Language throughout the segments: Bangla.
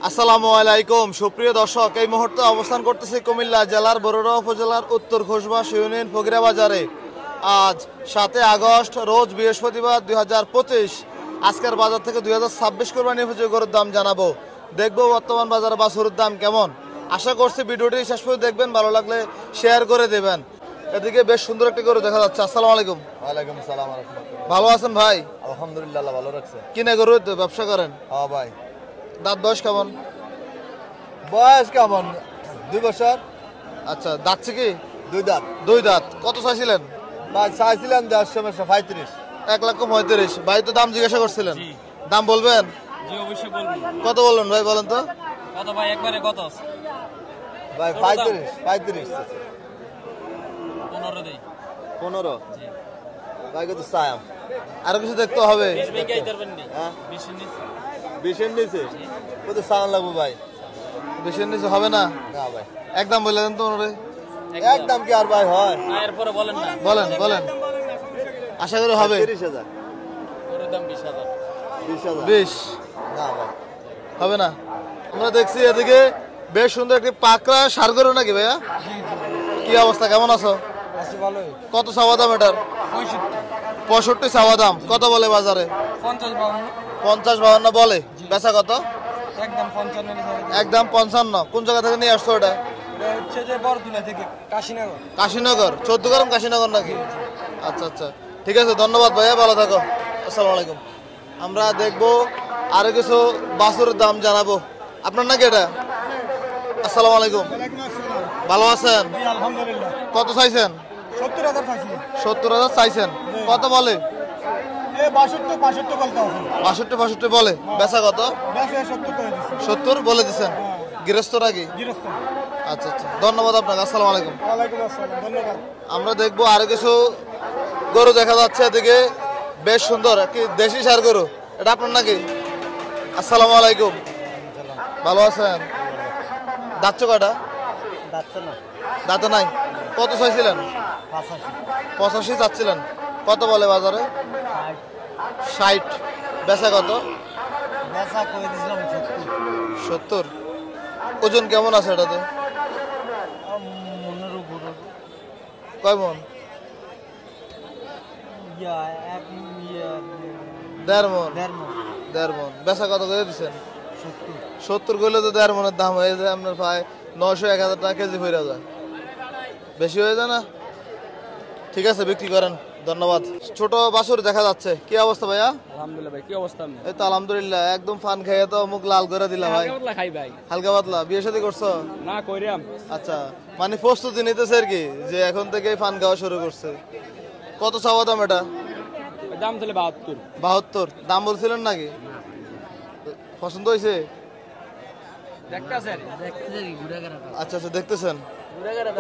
আসসালামু আলাইকুম সুপ্রিয় দর্শক, এই মুহূর্তে অবস্থান করতেছি কুমিল্লা জেলার বরুড়া উপজেলার উত্তর ঘোষবাস ইউনিয়ন ফকিরা বাজারে। আজ 7 আগস্ট রোজ বৃহস্পতিবার 2025। আজকের বাজার থেকে 2026 কোরবানি উপযোগী গরুর দাম জানাবো। দেখবো বর্তমান বাজারে বাছুরের দাম কেমন। আশা করছি ভিডিওটি শেষ পর্যন্ত দেখবেন, ভালো লাগলে শেয়ার করে দেবেন। এদিকে বেশ সুন্দর একটি গরু দেখা যাচ্ছে। আসসালামু আলাইকুম। ওয়ালাইকুম আসসালাম ওয়া রাহমাতুল্লাহ। ভালো আছেন ভাই? আলহামদুলিল্লাহ, আল্লাহ ভালো রাখছে। কিনে গরু তো ব্যবসা করেন? হ্যাঁ ভাই। দাঁত বয়স কেমন? বয়স কেমন? 2 বছর। আচ্ছা, দাঁতছে কি? 2 দাঁত। 2 দাঁত। কত চাইছিলেন ভাই চাইছিলাম 1.35। 1,35,000। ভাই তো দাম জিজ্ঞাসা করছিলেন, দাম বলবেন? জি অবশ্যই বলবো। কত বললেন ভাই, বলেন তো? কত ভাই একবারে কত আছে? ভাই 35। 15 দেই। 15। ভাই কত চাইম? আরো কিছু দেখতে হবে। 20 বেকাই ধরবেন নি? হ্যাঁ 20 এর নিচে। 20 এর নিচে কত চাইম লাগবে ভাই? বেশি নিচে হবে না? না ভাই, একদম বলে দেন তো ওনারে। একদম কি আর ভাই হয়? না এরপরে বলেন না। বলেন আশা করি হবে। 30,000। ওর দাম 20,000। 20,000 20 না ভাই, হবে না। আমরা দেখছি এদিকে বেশ সুন্দর একটি পাকড়া সার গরু নাকি ভাইয়া? কি অবস্থা, কেমন আছো? আছি ভালোই। কত চাওয়া দাম এটার? 65 চাওয়া দাম। কত বলে বাজারে? 50-52 বলে। বেচা কত? একদম 55 একদম 55। কোন জায়গা থেকে নিয়ে আসছো এটা? হচ্ছে যে বড়দুলা থেকে কাশীনগর। কাশীনগর, 14 গ্রাম কাশীনগর নাকি? আচ্ছা আচ্ছা, ঠিক আছে, ধন্যবাদ ভাইয়া, ভালো থাকো। আসসালামু আলাইকুম। আমরা দেখবো আরো কিছু বাছুরের দাম জানাবো। আপনার নাকি এটা? আসসালামু আলাইকুম। ভালো আছেন? আলহামদুলিল্লাহ। কত চাইছেন? 70,000 পাইছি। 70,000 চাইছেন। কত বলে? এই 62 বলতে আছে। 62 বলে। বেচা কত? বেচে 70 করে দিছি। 70 বলে দিচ্ছেন। গৃহস্থ নাকি? গৃহস্থ। আচ্ছা আচ্ছা, ধন্যবাদ আপনাকে। আসসালামু আলাইকুম। ওয়ালাইকুম আসসালাম, ধন্যবাদ। আমরা দেখবো আরো কিছু গরু দেখা যাচ্ছে এদিকে, বেশ সুন্দর কি দেশি সার গরু। এটা আপনার নাকি? আসসালামু আলাইকুম। ভালো আছেন? দাঁতছো কয়টা? যাচ্ছে না। দাঁতে নাই। কত চাইছিলেন? 85 চাচ্ছিলেন। কত বলে বাজারে? 60। বেচা কত? বেচা করে দিছিলাম 70। ওজন কেমন আছে এটাতে? মনের উপর কয় মন? এক 1.5 মন। 1.5 মন। বেচা কত করে দিচ্ছেন? 70 করলে তো 1.5 মনের দাম হয়ে যায় আপনার প্রায় 900-1000 টাকা কেজি হয়ে যায়। বেশি হয়ে যায় না? ঠিক আছে, বিক্রি করেন, ধন্যবাদ। ছোট বাছুর দেখা যাচ্ছে। কি অবস্থা ভাইয়া? আলহামদুলিল্লাহ ভাই, কি অবস্থা আপনার? এই তো আলহামদুলিল্লাহ, একদম ফান খেয়ে তো মুখ লাল করে দিলাম ভাই। হালকা খাই ভাই। হালকা পাতলা। বিয়ে শাদী করছো? না কইরাম। আচ্ছা, মানে প্রস্তুতি নিতেছে আর কি, যে এখন থেকেই ফান খাওয়া শুরু করছে। কত চাওয়া দাম এটা? দাম তাহলে 72। 72 দাম বলছিলেন নাকি? পছন্দ হয়েছে? দেখতাছেন? আচ্ছা আচ্ছা, দেখতেছেন।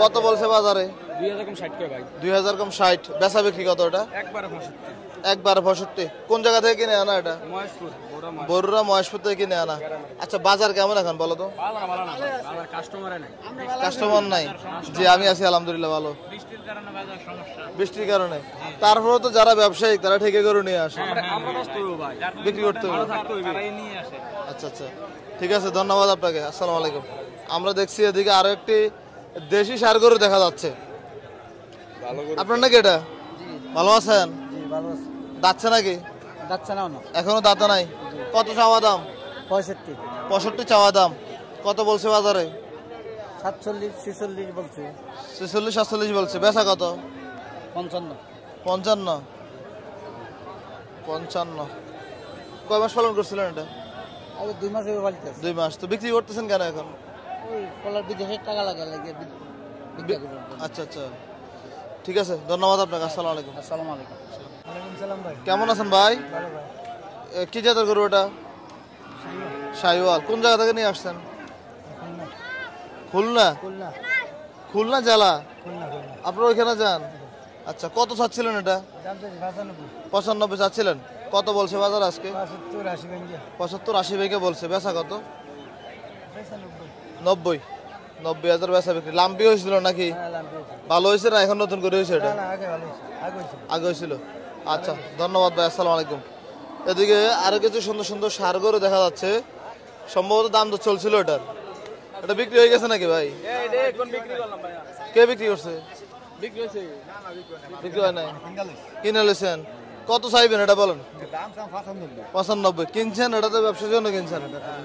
কত বলছে বাজারে? 2000 কম 60 করে ভাই। 2000 কম 60। বেচা বিক্রি কত এটা? একবারে 65। 1.65। কোন জায়গা থেকে কিনে আনা এটা? মহেশপুর, বরুড়া মহেশপুর থেকে কিনে আনা। আচ্ছা, বাজার কেমন এখন বলো তো? ভালো না ভাই। আমার কাস্টমারে নাই। কাস্টমার নাই? জি, আমি আছি আলহামদুলিল্লাহ ভালো। বৃষ্টির কারণে বাজার সমস্যা। বৃষ্টির কারণে। তারপরে তো যারা ব্যবসায়ী তারা ঠিকই করে নিয়ে আসে, আমরা ব্যস্ত হইব ভাই। বিক্রি করতে হবে। তারাই নিয়ে আসে। আচ্ছা আচ্ছা, ঠিক আছে, ধন্যবাদ আপনাকে। আসসালামু আলাইকুম। আমরা দেখছি এদিকে আরো একটি দেশি সার গরু দেখা যাচ্ছে। আপনার নাকি এটা? ভালো আছেন? দাঁতছে নাকি? যাচ্ছে না না। এখনো দাঁতে নাই। কত চাওয়া দাম? 65। 65 চাওয়া দাম। কত বলছে বাজারে? 47 46 বলছে। 46-47 বলছে। বেচা কত? 55। 55। কয় মাস পালন করছিলেন এটা? আগে 2 মাস হয়ে বাড়িতে আছে। 2 মাস। তো বিক্রি করতেছেন কেন এখন? ওই কলার বিদেশের টাকা লাগে আচ্ছা আচ্ছা, ঠিক আছে, ধন্যবাদ আপনাকে। আসসালামু আলাইকুম। আসসালামু আলাইকুম। ওয়ালাইকুম সালাম ভাই। কেমন আছেন ভাই? ভালো ভাই। কি জাতের গরু এটা? শাহিওয়াল। কোন জায়গা থেকে নিয়ে আসছেন? খুলনা। খুলনা। খুলনা জেলা? খুলনা। আপনারা ওইখানে যান? আচ্ছা, কত চাচ্ছিলেন এটা? দাম তো 95। 95 চাচ্ছিলেন। কত বলছে বাজার আজকে? 75 80 ভেঙে। 75-80 ভেঙে বলছে। বেচা কত? 90। 90,000 বেচা বিক্রি। লাম্পি হয়েছিল নাকি? হ্যাঁ লাম্পি। ভালো হয়েছে না এখন নতুন করে হয়েছে এটা? না আগে ভালো হয়েছে। আগে হয়েছিল। আচ্ছা, ধন্যবাদ ভাই। আসসালামু আলাইকুম। এদিকে আরো কিছু সুন্দর সুন্দর ষাঁড় গরু দেখা যাচ্ছে। সম্ভবত দাম তো চলছিল এটার, এটা বিক্রি হয়ে গেছে নাকি ভাই? কে বিক্রি করছে? বিক্রি হয় নাই, কিনে লেছেন। কত চাইবেন এটা বলেন? 95। কিনছেন, এটা তো ব্যবসার জন্য কিনছেন,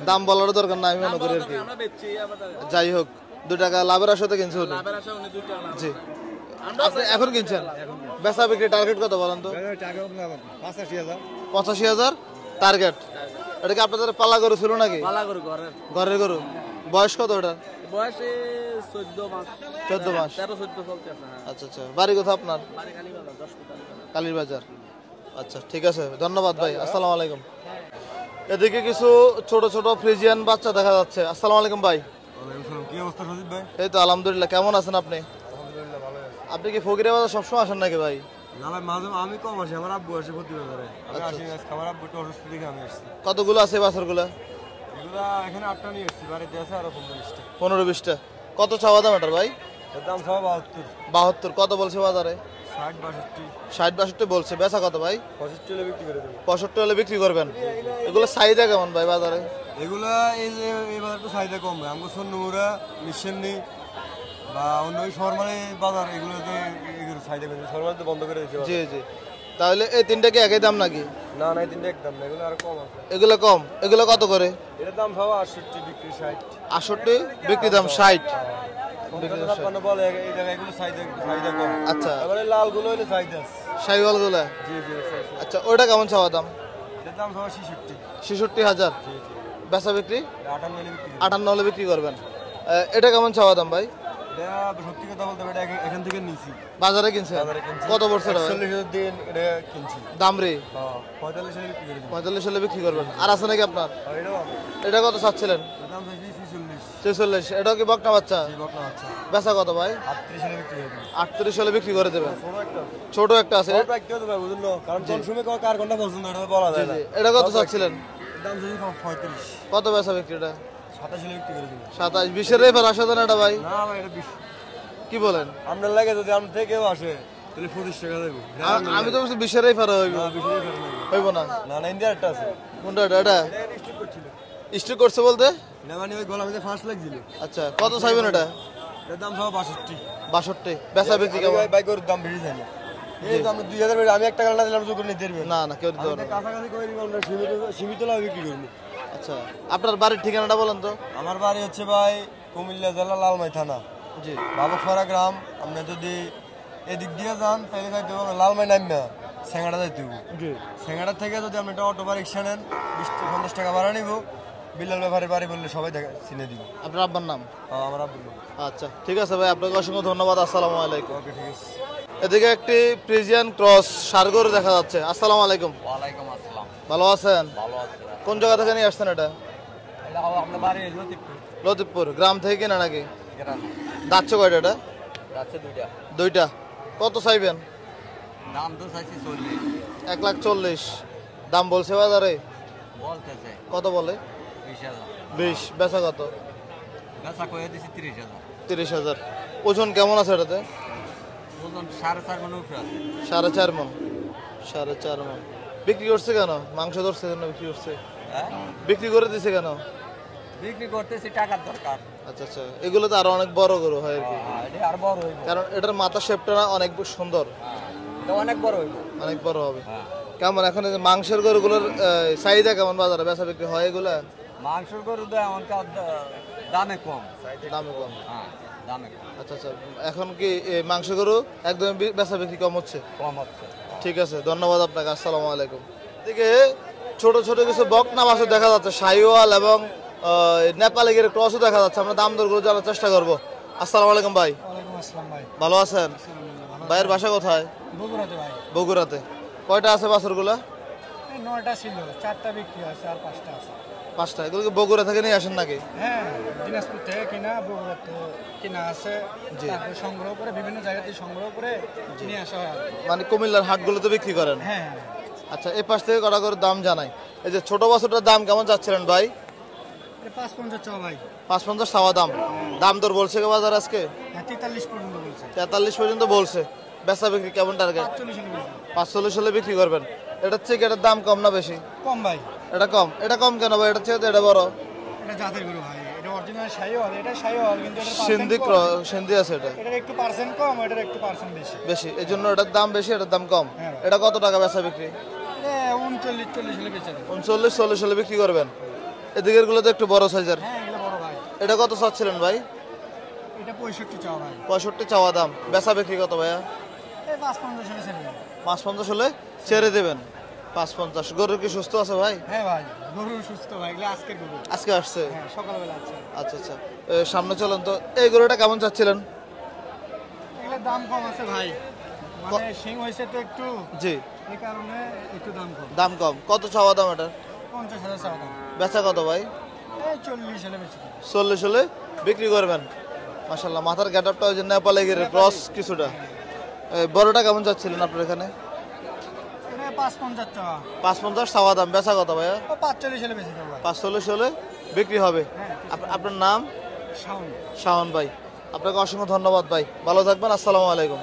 দাম বলার দরকার নাই, আমি মনে করি আর কি। যাই হোক, 2 টাকা লাভের আশাতে কিনছেন। জি, আপনি এখন কিনছেন, বেচা বিক্রি টার্গেট কত বলেন তো? 85,000 টার্গেট। এটা কি আপনাদের পালা গরু ছিল নাকি? ঘরের গরু। বয়স কত ওটা? 14 মাস। আচ্ছা আচ্ছা, বাড়ি কোথা আপনার? কালীর বাজার। আচ্ছা ঠিক আছে, ধন্যবাদ ভাই, আসসালামু আলাইকুম। এদিকে কিছু ছোট ছোট ফ্রিজিয়ান বাচ্চা দেখা যাচ্ছে। আসসালামু আলাইকুম ভাই। কি অবস্থা সজিব ভাই? এই তো আলহামদুলিল্লাহ, কেমন আছেন আপনি? আলহামদুলিল্লাহ ভালো আছি। আপনি কি ফকিরের বাজার সবসময় আসেন নাকি ভাই? না ভাই, মাঝে আমি কম আসি, আমার আব্বু আসে প্রতি বাজারে। আমি আসি না, আমার আব্বু একটু অসুস্থ দেখে আমি আসছি। কতগুলো আছে বাছরগুলো? এগুলা এখানে 8টা নিয়ে এসেছি, বাড়িতে আছে আরো 15-20টা। 15-20টা। কত চাওয়া দাম এটার ভাই? এর দাম সব 72। কত বলছে বাজারে? 60-62। 60-62 বলছে, বেচা কত ভাই? 65 হলে বিক্রি করে দেবো। 65 হলে বিক্রি করবেন। এগুলো চাহিদা কেমন ভাই বাজারে? এগুলা এই যে এই বাজারটা চাহিদা কম ভাই, আমাকে সন্নুমুরা নিঃসেন্নি বা অন্য ওই শহরমারি বাজার, এগুলোতে এগুলো চাহিদা কম, শহরমারিতে বন্ধ করে দিয়েছে। জি জি। তাহলে এই তিনটা কি একই দাম নাকি? না না, এই তিনটা একদম না, এগুলো আরো কম আছে। এগুলো কম। এগুলো কত করে? এটার দাম সব 68, বিক্রি 60। 68, বিক্রি দাম 60। বলে এই জায়গায় এগুলো চাহিদা কম। আচ্ছা, এবারে লালগুলো হলে চাহিদা আছে। শাহিওয়াল গুলা? জি জি। আচ্ছা, ওইটা কেমন চাওয়া দাম? এটার দাম সব 66। 66,000। জি জি। বেচা বিক্রি 58 হলে বিক্রি। 58 হলে বিক্রি করবেন। এটা কেমন চাওয়া দাম ভাই? এটা সত্যি কথা বলতে এটা এখান থেকে নিছি, বাজারে কিনছে? বাজারে কিনছি। কত বছর? 40,000 দিয়ে এটা কিনছি। দাম রে? হ্যাঁ, 45 হলে বিক্রি করে দিই। 45 হলে বিক্রি করবেন। আর আছে নাকি আপনার? আর এটাও আছে। এটা কত চাচ্ছিলেন? এর দাম চাইছি 46। 46। এটাও কি বকনা বাচ্চা? জি, বকনা বাচ্চা। বেচা কত ভাই? 38 হলে বিক্রি করে দিই। 38 হলে বিক্রি করে দেবেন। ছোট একটা আছে। ছোট একটা আছে। ছোট একটা তো ভাই বুঝুন না, কারণ কোন সময় কার কোনটা পছন্দ এটা তো বলা যায় না। এটা কত চাচ্ছিলেন? এর দাম চাইছি 35। কত বেচা বিক্রি এটা? 27 হলে বিক্রি করে দিই। 27। 20-এর এবার আসা দেন এটা ভাই? না ভাই, এটা 20। কি বলেন? আপনার লাগে যদি আমরা থেকেও আসে তাহলে 25 টাকা দেবো। আমি তো বলছি 20-এর ফেরা হইব। না, 20 টাকা নেবো। হইব না? না না, ইন্ডিয়ার একটা আছে। কোনটা এটা? এটা এটা স্টক করছিল। স্ট্রিক করছে বলতে? না মানে ওই গলা মধ্যে ফার্স্ট লাগছিল। আচ্ছা, কত চাইবেন এটা? এর দাম সব 62। 62। বেচা বিক্রি কেমন? বাইকের দাম বেশি যায় না। এই তো আমরা 2000 বেশি, আমি 1 টাকা না দিলাম তো করে নিতে পারবেন। না না, কেউ দিতে আমি পারবে তো না। কাছাকাছি করে দিব, আমরা সীমিত লাভ বিক্রি করব। আচ্ছা, আপনার বাড়ির ঠিকানাটা বলেন তো? আমার বাড়ি হচ্ছে ভাই কুমিল্লা জেলা লালমাই থানা, জি। বাবুখরা গ্রাম। আপনি যদি এদিক দিয়ে যান তাহলে যাইতে হবে লালমাই নামা সেঙ্গাড়া যাইতে হবে। জি। সেঙ্গাড়া থেকে যদি আপনি একটা অটো বা রিক্সা নেন 20-50 টাকা ভাড়া নিব। বিল্লাল ব্যাপারে বাড়ি বললে সবাই চিনে দিব। আপনার আব্বার নাম? আমরা বলবো। আচ্ছা ঠিক আছে ভাই, আপনাকে অসংখ্য ধন্যবাদ। আসসালামু আলাইকুম। ওকে, ঠিক আছে। এদিকে একটি ফ্রিজিয়ান ক্রস সারগর দেখা যাচ্ছে। আসসালামু আলাইকুম। ওয়ালাইকুম আসসালাম। ভালো আছেন? ভালো আছি। কোন জায়গা থেকে নিয়ে আসছেন এটা? এটা আপনার বাড়ি লতিফপুর লতিফপুর গ্রাম থেকে কিনা নাকি? গ্রাম। যাচ্ছে কয়টা এটা? যাচ্ছে দুইটা। দুইটা। কত চাইবেন? দাম তো চাইছি 40। 1,40,000 দাম বলছে বাজারে? বলতেছে কত বলে? 20,000। 20। বেচা কত? বেচা কয়ে দিছি 30,000। 30,000। ওজন কেমন আছে এটাতে? ওজন 4.5 মণ উপরে আছে। 4.5 মণ। 4.5 মণ। বিক্রি করছে কেন? মাংস ধরছে জন্য বিক্রি করছে? হ্যাঁ, বিক্রি করে দিছে কেন? বিক্রি করতেছি, টাকার দরকার। আচ্ছা আচ্ছা, এগুলো তো আরো অনেক বড় গরু হয় আর কি, এটা আর বড় হইব। কারণ এটার মাথা শেপটা না অনেক সুন্দর, এটা অনেক বড় হইব। অনেক বড় হবে। হ্যাঁ, কেমন এখন এই যে মাংসের গরুগুলোর চাহিদা কেমন বাজারে? বেচা বিক্রি হয় এগুলা? মাংসের গরু তো এমনকার দামে কম। দামে কম। হ্যাঁ, দামে কম। আচ্ছা আচ্ছা, এখন কি মাংস গরু একদম বেচা বিক্রি কম হচ্ছে? কম হচ্ছে। ঠিক আছে, ধন্যবাদ আপনাকে। আসসালামু আলাইকুম। এদিকে ছোট ছোট কিছু বকনা মাছও দেখা যাচ্ছে, শাহিওয়াল এবং নেপালি গির ক্রসও দেখা যাচ্ছে। আমরা দাম দরগুলো জানার চেষ্টা করবো। আসসালামু আলাইকুম ভাই। ওয়ালাইকুম আসসালাম ভাই। ভালো আছেন? ভাইয়ের বাসা কোথায়? বগুড়াতে ভাই। বগুড়াতে। কয়টা আছে বাছুরগুলা? এই 9টা ছিল, 4টা বিক্রি আছে আর 5টা আছে। 5টা। এগুলো কি বগুড়া থেকে নিয়ে আসেন নাকি? হ্যাঁ, দিনাজপুর থেকে কিনা, বগুড়াতে কিনা আছে। জি। তারপরে সংগ্রহ করে বিভিন্ন জায়গা থেকে সংগ্রহ করে নিয়ে আসা হয়। মানে কুমিল্লার হাটগুলোতে বিক্রি করেন? হ্যাঁ। আচ্ছা, এই পাশ থেকে কটা করে দাম জানাই। এই যে ছোট বাছুরটার দাম কেমন চাচ্ছিলেন ভাই? 550 চাও ভাই। 550 চাওয়া দাম। দাম দর বলছে কে বাজার আজকে? হ্যাঁ, 43 পর্যন্ত বলছে। 43 পর্যন্ত বলছে। বেচা বিক্রি কেমন টার্গেট? 45 হলে বিক্রি করবেন। এটার থেকে এটার দাম কম না বেশি? কম ভাই। এটা কম। এটা কম কেন ভাই? এটার চেয়ে তো এটা বড়। এটা জাতের গরু ভাই, এটা অরিজিনাল শাহিওয়াল, এটা শাহিওয়াল কিন্তু এটা সিন্ধি আছে এটা, এটার একটু পার্সেন্ট কম, এটার একটু পার্সেন্ট বেশি বেশি, এই জন্য এটার দাম বেশি, এটার দাম কম। হ্যাঁ। এটা কত টাকা বেচা বিক্রি? এটা 39-40 হলে বেচে দেবে। 39-40 হলে বিক্রি করবেন। এদিকের গুলো তো একটু বড় সাইজের। হ্যাঁ এগুলো বড় ভাই। এটা কত চাচ্ছিলেন ভাই? এটা 65 চাওয়া ভাই। 65 চাওয়া দাম, বেচা বিক্রি কত ভাইয়া? এই 5-50 হলে ছেড়ে দেবে। 550 হলে ছেড়ে দেবেন। 550। গরু কি সুস্থ আছে ভাই? হ্যাঁ ভাই, গরু সুস্থ ভাই, এগুলো আজকের গরু। আজকে আসছে? হ্যাঁ সকালবেলা আছে। আচ্ছা আচ্ছা, সামনে চলেন তো। এই গরুটা কেমন চাচ্ছিলেন? এগুলোর দাম কম আছে ভাই, মানে শিং হয়েছে তো একটু, জি, এই কারণে একটু দাম কম। দাম কম। কত চাওয়া দাম এটা? 50,000 চাওয়া দাম। বেচা কত ভাই? এই 40 হলে বেচে দেবে। 40 হলে বিক্রি করবেন। মাশাল্লাহ, মাথার গেটআপটা ওই যে নেপালে গিয়ে ক্রস কিছুটা। বড়টা কেমন চাচ্ছিলেন আপনার এখানে? এটা 550 চাওয়া। 550 চাওয়া দাম, বেচা কত ভাইয়া? ও 45 হলে বেচে দেবে ভাই। 540 হলে বিক্রি হবে। হ্যাঁ, আপনার নাম? শাওন। শাওন ভাই, আপনাকে অসংখ্য ধন্যবাদ ভাই, ভালো থাকবেন, আসসালামু আলাইকুম।